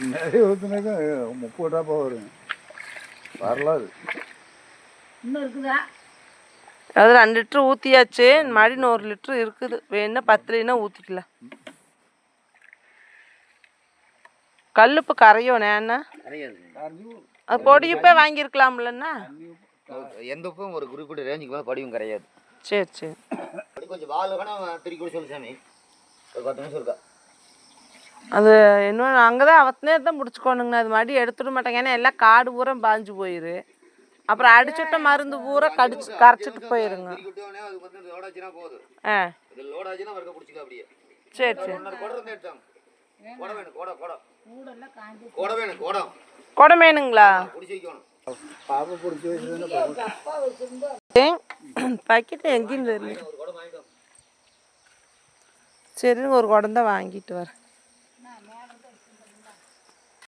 நிறைய ஊற்றுனாக்கா 30 டாப்பா வரும். வரலாது. இன்னும் இருக்குதா? அது 2 லிட்டர் ஊற்றியாச்சு. மறுபடியும் 1 லிட்டர் இருக்குது. வேணா 10 இல்லைன்னா ஊற்றிக்கலாம். கல்லுப்பு கரையும் நேண்ணா. அது பொடியுப்பே வாங்கியிருக்கலாம்லண்ணா. எந்த உப்பும் ஒரு குறிப்பிட்ட ரேஞ்சுக்கு மேலே படியும் கரையாது. சரி சரி. கொஞ்சம் வால் வேணால் திருக்கி கூட சொல்லு சாமி. ஒரு 10 நிமிஷம் இருக்கா. அது இன்னொன்று அங்கே தான் அவத்தனே தான் பிடிச்சிக்கோணுங்கண்ணா. அது மறுபடியும் எடுத்துட மாட்டாங்க. ஏன்னா எல்லாம் காடு பூரா பாஞ்சு போயிரு. அப்புறம் அடிச்சுட்ட மருந்து பூரா கரைச்சிட்டு போயிருங்க. ஆ சரி சரி. குடம் வேணுங்களா? பாக்கெட் எங்கேயும் தெரியல. சரின்னு ஒரு குடம் தான் வாங்கிட்டு வரேன்.